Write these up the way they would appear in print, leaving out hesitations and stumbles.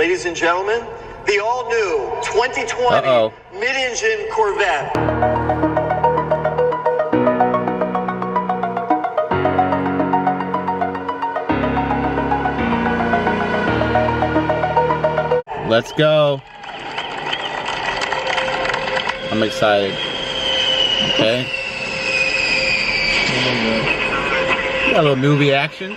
Ladies and gentlemen, the all-new 2020 mid-engine Corvette. Let's go. I'm excited. Okay. Got a little movie action.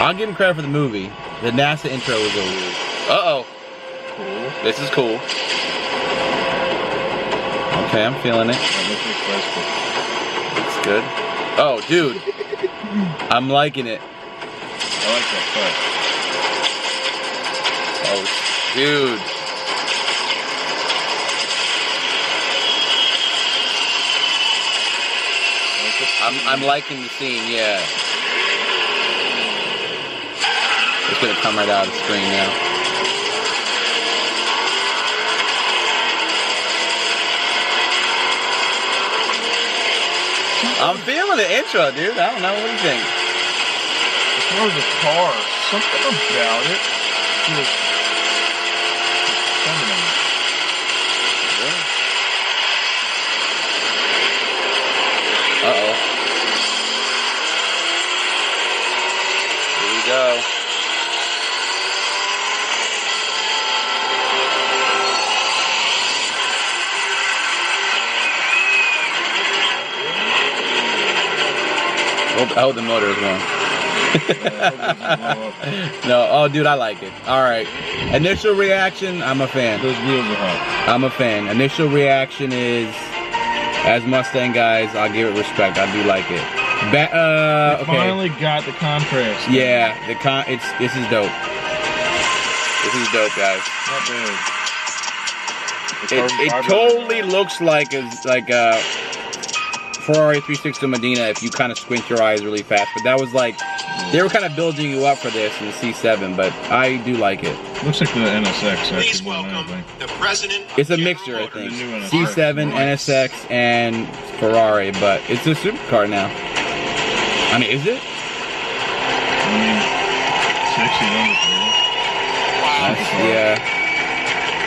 I'll give him credit for the movie. The NASA intro was a little weird. Uh-oh. Cool. This is cool. Okay, I'm feeling it. It's good. Oh, dude. I'm liking it. I like that cut. Oh, dude. I'm liking the scene, yeah. It's gonna come right out of the screen now. I'm feeling the intro, dude. I don't know. What do you think? As far as the car, something about it feels feminine. Really? Uh-oh. Here we go. Oh, the motor is wrong. No, oh, dude, I like it. All right. Initial reaction, I'm a fan. Those wheels are hot. I'm a fan. Initial reaction is, as Mustang guys, I'll give it respect. I do like it. Okay. Finally got the contrast. Yeah, this is dope. This is dope, guys. Not bad. It totally looks like a Ferrari 360 Medina if you kind of squint your eyes really fast. But that was like, they were kind of building you up for this in the C7, but I do like it. Looks like the NSX. Please welcome the president. It's a mixture, I think. C7, NSX, and Ferrari, but it's a supercar now. I mean, is it? I mean, sexy number for you. Yeah.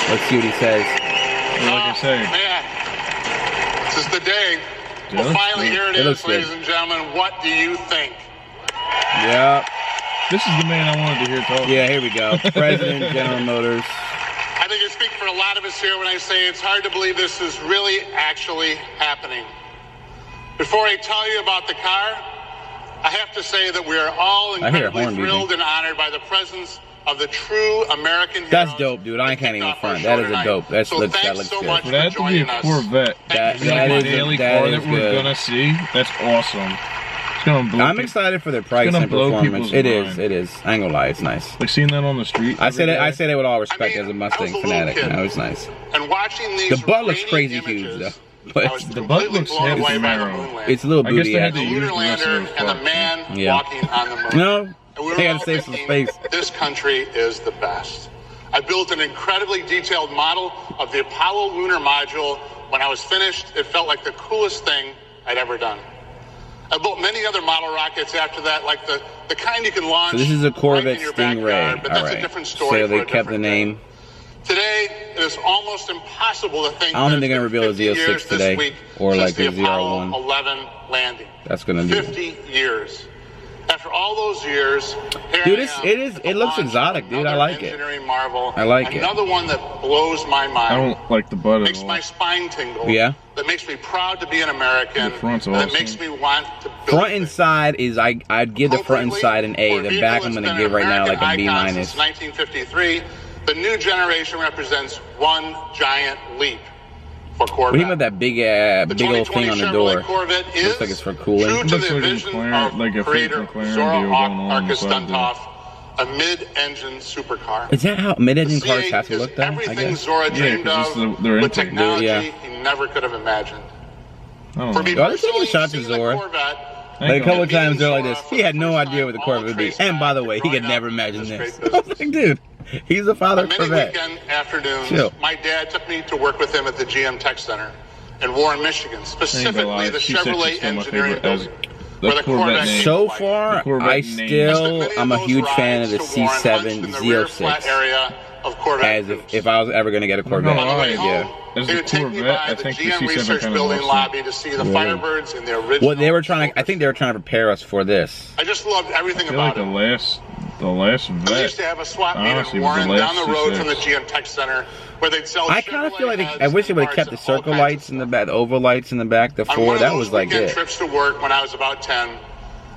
Let's see what he says. What can I say? Man, this is the day. Well, finally, here it is, ladies and gentlemen. What do you think? Yeah. This is the man I wanted to hear talk. Yeah, here we go. President, General Motors. I think I speak for a lot of us here when I say it's hard to believe this is really actually happening. Before I tell you about the car, I have to say that we are all incredibly thrilled and honored by the presence of the true American heroes. That's dope, dude. I can't even front. That is a dope. That looks good. So much for that to be a Corvette. That is we're gonna see. That's awesome. It's gonna blow. I'm excited for their price and performance. It is. It is. I ain't gonna lie. It's nice. Like seeing that on the street. I say that with all respect as a Mustang fanatic. That was nice. And watching these the butt looks crazy huge though. But the butt looks heavy. It's a little booty. I guess they had to use the lander and the man walking on the moon. No. They had to save some space. This country is the best. I built an incredibly detailed model of the Apollo lunar module. When I was finished, it felt like the coolest thing I'd ever done. I built many other model rockets after that, like the kind you can launch. So this is a Corvette right in your backyard, Stingray. but that's a different story. So they kept the name. Today, it is almost impossible to think. I don't think they're gonna reveal a Z06 today, or like a Apollo Z01. 11 landing. That's gonna do 50 years. After all those years, dude, it looks exotic, dude. I like it. Marvel, I like it. Another one that blows my mind. I don't like the butt at all. Makes my spine tingle. Yeah. That makes me proud to be an American. The front's That awesome. makes me want to build Front and side is I'd give the front and side an A. The back I'm gonna give right now like a B minus. Since 1953, the new generation represents one giant leap for Corvette. What do you mean about that big old thing on the door? Corvette looks like it's for cooling. True to looks the like vision McLaren, of like a creator McLaren Zora deal going on Arcus inside there. Duntoff, a mid-engine supercar. Is that how mid-engine The cars C8 have to look though? I everything guess. Zora dreamed 'cause of their with intake. technology Yeah. he never could have imagined. I don't For know. me Y'all just taking personally, shots at seeing the Zora. Corvette, Like a couple of times they're like this. Zora He had no for the idea what the first Corvette would be. time, And by the way, he could growing never up imagine in this. great I was like, dude, he's the father On of many Corvette. weekend afternoons, Chill. my dad took me to work with him at the GM Tech Center in Warren, Michigan, specifically the C6 Chevrolet is still my engineering favorite as building. where the Corvette came So to life. far, I'm a huge fan of the C7 Z06. As if I was ever going to get a Corvette. On the way home, Yeah. As they the would take me Corvette, by I the think the GM C7 Research kind of Building looks lobby to see the Firebirds in their original. Well, they were trying to. I think they were trying to prepare us for this. I just loved everything I feel like about it. the last We Vet. used to have a swap meet Honestly, in was the Warren last down the road C6. from the GM Tech Center where they'd sell. I kind of feel like Chevrolet I wish they would have parts kept the and all circle kinds lights of in the stuff. back, the oval lights in the back, the On one four. of That those was like weekend it. trips to work when I was about 10,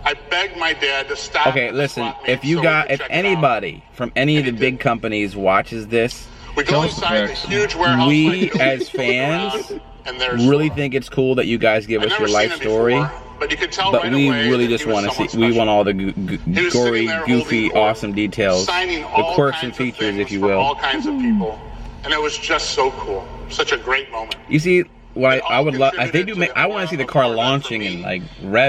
I begged my dad to stop. Okay, at the listen. swap meet If you so we got, could if check it out. anybody from any of the And he big did. companies watches this, We go Tell us the inside the facts. huge warehouse. we like building, as look fans around, and there's really Zora. think it's cool that you guys give I'd us never your seen life him story. before, but you could tell But right we away really that just he was want to see. someone We want special. all the He was gory, sitting there goofy, holding awesome details, signing the all quirks and kinds of features, things if you for all will. kinds of people, and it was just so cool. Such a great moment. You see, what It I all would love if they do contributed make. to I want to see the car Corvette for launching me. and like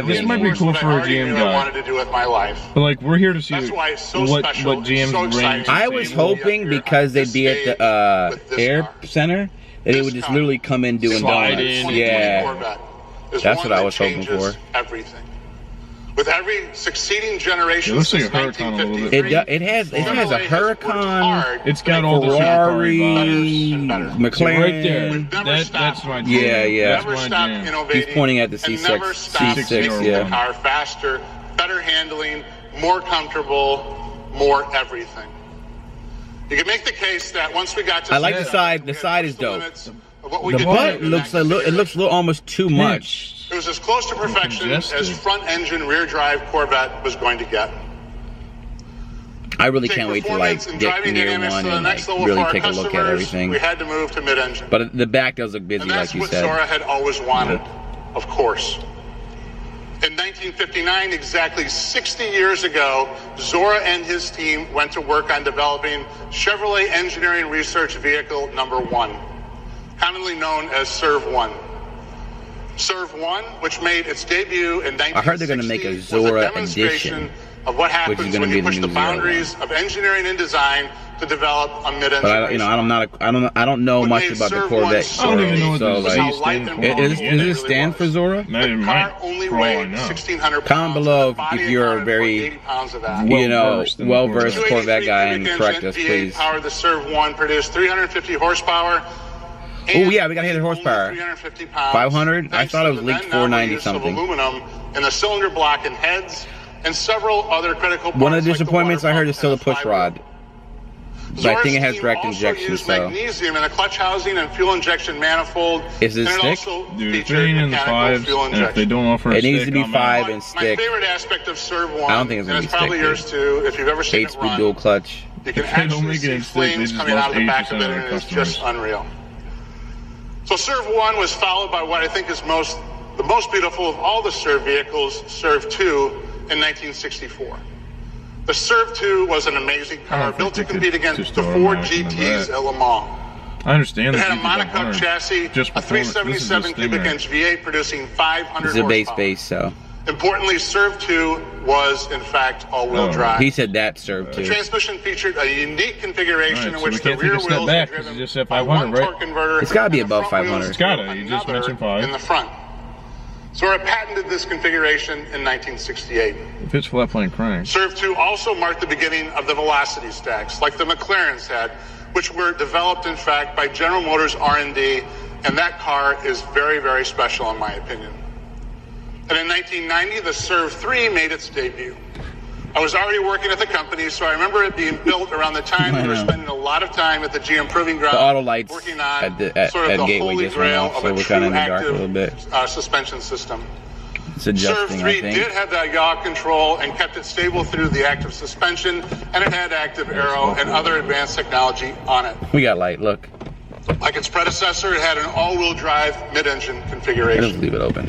This might be revving. cool for a I already GM knew I guy. wanted to do with my life. But like, we're here to see That's why it's so what special, GM's so exciting. range. I was hoping because they'd be at the air center that it would just literally come in doing Slide donuts. in. Yeah, Corvette is That's one what I that was hoping changes for. Everything. With every succeeding generation It looks like since a Huracan a little bit. 1953, it has a Chevrolet has worked Huracan, hard It's to got make all the Ferrari, supercar and better. vibes. McLaren. Right there. We've never stopped. That's my jam. Yeah, yeah. That's Never my stopped jam. innovating. He's pointing at the and C6, never stopped C6, making yeah. the car faster, better handling, more comfortable, more everything. You can make the case that once we got to I like the C7, side. we The had side is pushed the dope. limits of what we The could butt do in looks that like it looks a little almost too much. It was as close to perfection as Congested. front-engine, rear-drive Corvette was going to get. I really Take can't wait to like performance and get driving near dynamics one to the and like next level really for our take a look at customers, everything. We had to move to mid-engine. But the back does look busy, And that's like you what said. Zora had always wanted, of course. In 1959, exactly 60 years ago, Zora and his team went to work on developing Chevrolet Engineering Research Vehicle number 1, commonly known as SERV-1. SERV-1, which made its debut in 1960, I heard they're gonna make a was Zora demonstration edition, of what which is happens gonna when be you the push new the Zora boundaries of engineering and design to develop a mid-engine But I, race I'm not. I don't know What much made about the Serv Corvette. 1 so I don't even know what so, this like, Z stands for. does it stand for Zora? Man, it The might. car only For all I weighed know. 1,600 pounds. Comment below and the body if you're accounted for very, 80 pounds of that. you know, Well-versed in the well-versed Corvette. Corvette guy, and 283 correct engine, us, V8 please. powered, the SERV-1 produced 350 horsepower. Oh yeah, we gotta hit the horsepower. 350 pounds. 500? I thanks thought to it was the leaked then 490 use of something. aluminum in the cylinder block and heads, and several other critical parts. One of the like disappointments I water heard pump is still and the push flywheel. rod. But I think it has Zora's direct team also injection, used so magnesium in a clutch housing and fuel injection manifold. Is it and stick? also Dude, featured 3 and the mechanical 5s, fuel and if they injection. don't offer a It needs stick, to be I'm 5 out. and My stick. favorite aspect of SERV-1, I don't think it's gonna and be it's probably stick, yours too, if you've ever seen 8-speed it run, dual clutch. you can If they don't actually make it see in stick, they flames just coming out lost of the back of 80% it, of and their it's just customers. unreal. So SERV-1 was followed by what I think is the most beautiful of all the SERV vehicles, SERV-2, in 1964. The SERV-2 was an amazing car built to compete against the Ford GTs at Le Mans. I understand. It the had a GT500. monocoque chassis, Just a performance. This is 377 just cubic Stingray. inch V8 producing 500 It's a horsepower. so. Importantly, SERV-2 was, in fact, all-wheel Oh. drive. He said that served The too. transmission featured a unique configuration Alright, in so which we the can't take rear a step wheels back, were 'cause driven you just said by 500, one right? torque converter. It's gotta be and the above front wheels 500. were It's gotta. driven You just another mentioned 5. in the front. Zora patented this configuration in 1968. If it's flat plane crank. SERV-2 also marked the beginning of the velocity stacks, like the McLarens had, which were developed, in fact, by General Motors R&D, and that car is very, very special, in my opinion. And in 1990, the SERV-3 made its debut. I was already working at the company, so I remember it being built around the time we were spending a lot of time at the GM Proving Ground. The auto lights working on at sort of the Gateway holy just went grail off, of so a we're true kind of in the dark a active little bit. suspension system. It's adjusting, I SERV-3 think. did have that yaw control and kept it stable through the active suspension, and it had active aero and other advanced technology on it. We got light. Look, Like its predecessor, it had an all-wheel drive mid-engine I just configuration. leave it open.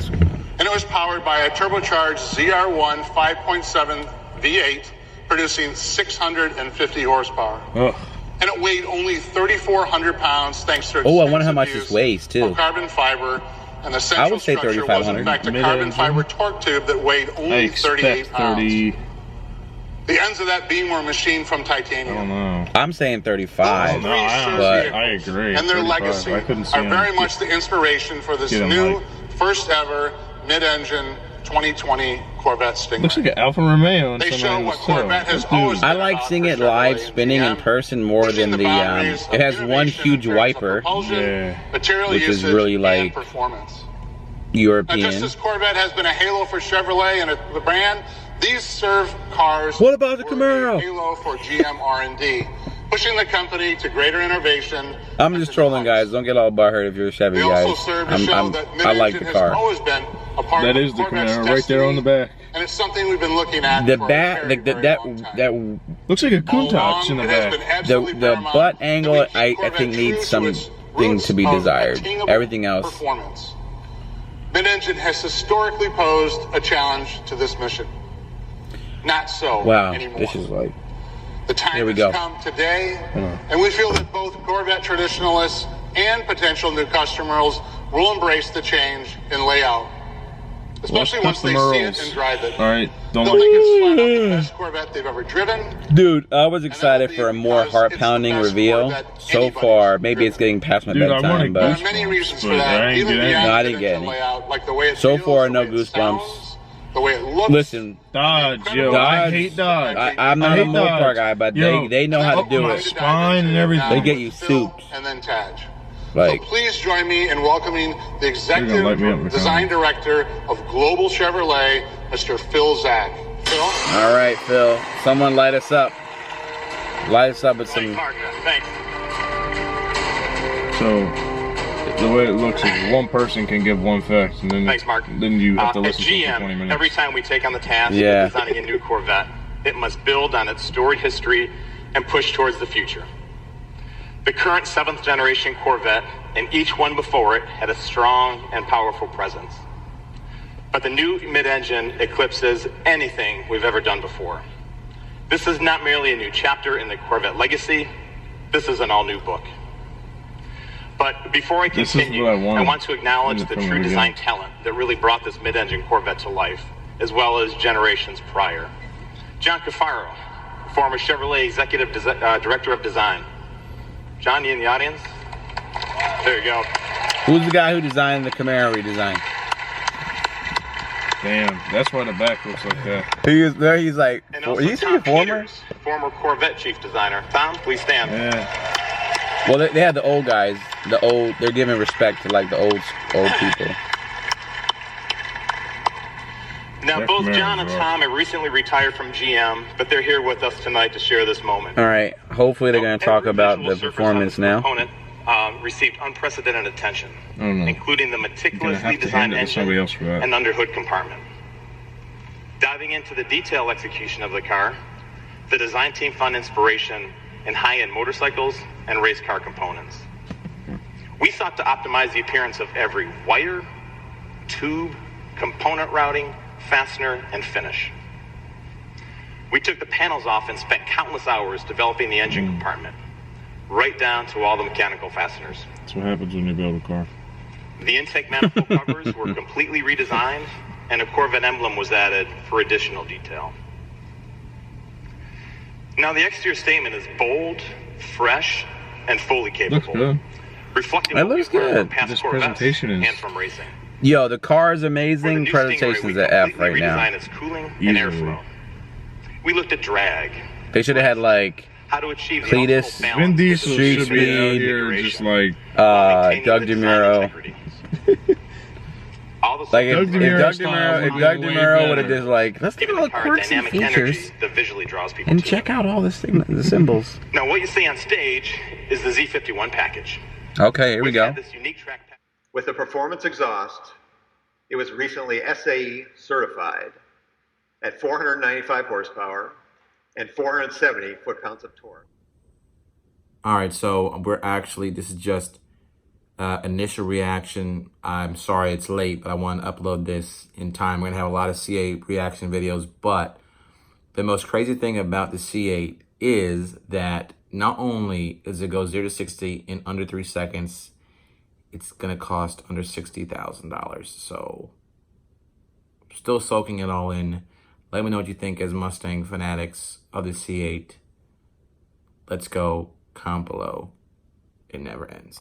And it was powered by a turbocharged ZR1 5.7 V8, producing 650 horsepower. Ugh. And it weighed only 3,400 pounds thanks to Oh, I wonder how extensive much use this weighs, too. of carbon fiber, and the central I would say structure was in 3,500. fact a carbon Mid-engine. fiber torque tube that weighed I only 38 expect pounds. 30. The ends of that beam were machined from I titanium. don't know. I'm saying 35. No, I but agree. And their 35. legacy I couldn't see are him very much the inspiration for this get him new, right. first ever mid-engine 2020 Corvette Stingray. Looks like an Alfa Romeo. They show what Corvette has always been I like about seeing for it live Chevrolet spinning in GM, person more pushing than the boundaries it has of one innovation huge in terms of wiper, propulsion, material which is usage, really and like performance. Now, European. just as Corvette has been a halo for Chevrolet and the brand, these serve cars. What about the were Camaro? a halo for GM R&D, pushing the company to greater innovation. I'm just trolling, guys. Don't get all butthurt if you're a Chevy, They guys. also serve to show that I like the mid-engine has car. always been a part That of is the Corvette's Camaro right there on the destiny, back. and it's something we've been looking at The for back, a very, very long time. that Looks like a All Countach along, in the it has back. been absolutely the paramount butt that angle, we keep I Corvette think true needs to something its roots to be of desired. attainable Everything else. Performance. Mid-engine has historically posed a challenge to this mission. Not so Wow, anymore. this is like. The time Here we has go. come today, and we feel that both Corvette traditionalists and potential new customers will embrace the change in layout, especially once they see it and drive it. All right, don't They'll think it's flat out the best Corvette they've ever driven. Dude, I was excited for a more heart-pounding reveal. So far, maybe it's getting past my Dude, I bedtime, wanted There are but many reasons for but I that. ain't Even get any. beyond No, I the didn't get any. layout, like the way it so feels, far, the no way it goosebumps. sounds, the way it looks. Listen, Dodge, yo. Dodge. I hate Dodge. I'm not I a hate Mopar Dodge. guy, but Yo, they know how to do my it. spine and everything. They get you Phil souped. and then Taj. Like, So please join me in welcoming the You're executive gonna light me up in the design comments. director of Global Chevrolet, Mr. Phil Zach. Phil? all right, Phil. Someone light us up. Light us up with some. Thanks. So, the way it looks is one person can give one fact, and then Thanks, Mark. Then you have to At listen to it for 20 GM, minutes. every time we take on the task Yeah. of designing a new Corvette, it must build on its storied history and push towards the future. The current 7th generation Corvette and each one before it had a strong and powerful presence. But the new mid-engine eclipses anything we've ever done before. This is not merely a new chapter in the Corvette legacy, this is an all-new book. But before I This is continue, what I wanted want to acknowledge the from the true design beginning. talent that really brought this mid-engine Corvette to life, as well as generations prior. John Cafaro, former Chevrolet Executive Director of Design. John, you in the audience? There you go. Who's the guy who designed the Camaro redesign? Damn, that's why the back looks like that. He is there. He's like, And also is he Tom a former? Peters, former Corvette Chief Designer. Tom, please stand. Yeah. Well, they had the old guys. They're giving respect to like the old people. Now, They're both Camaros, John and bro. Tom have recently retired from GM, but they're here with us tonight to share this moment. All right. Hopefully they're going to talk Every about visual the surface performance on this now. component, received unprecedented attention, Oh no. including the You're gonna meticulously have to designed hand it to engine somebody else for that. and underhood compartment. Diving into the detail execution of the car, the design team found inspiration in high-end motorcycles and race car components. We sought to optimize the appearance of every wire, tube, component routing, fastener, and finish. We took the panels off and spent countless hours developing the engine compartment, right down to all the mechanical fasteners. That's what happens when you build a car. The intake manifold covers were completely redesigned, and a Corvette emblem was added for additional detail. Now, the exterior statement is bold, fresh, and fully capable. Looks good. Reflecting That what looks we've learned good. from past This Corvettes presentation is- and from racing. Yo, the car is For the amazing. new Stingray, Presentation's we at F completely right now. redesigned its cooling and Easily. airflow. We looked at drag, They should have had like how to achieve the Cletus, optimal balance Vin of Diesel Street should be out speed. here just like while maintaining Doug the design DeMuro. integrity. All the Like if Doug Doug DeMuro style DeMuro, would if be Doug way DeMuro would have better. just like, let's giving give the all car quirks and dynamic energy features that visually draws people and to check it. out all the symbols. Now, what you see on stage is the Z51 package. Okay, here we Which go. had this unique track pack. With a performance exhaust, it was recently SAE certified at 495 horsepower and 470 foot-pounds of torque. All right, so this is just initial reaction. I'm sorry it's late, but I want to upload this in time. We're going to have a lot of C8 reaction videos, but the most crazy thing about the C8 is that not only does it go 0 to 60 in under 3 seconds, it's going to cost under $60,000. So still soaking it all in. Let me know what you think as Mustang fanatics of the C8. Let's go. Comment below. It never ends.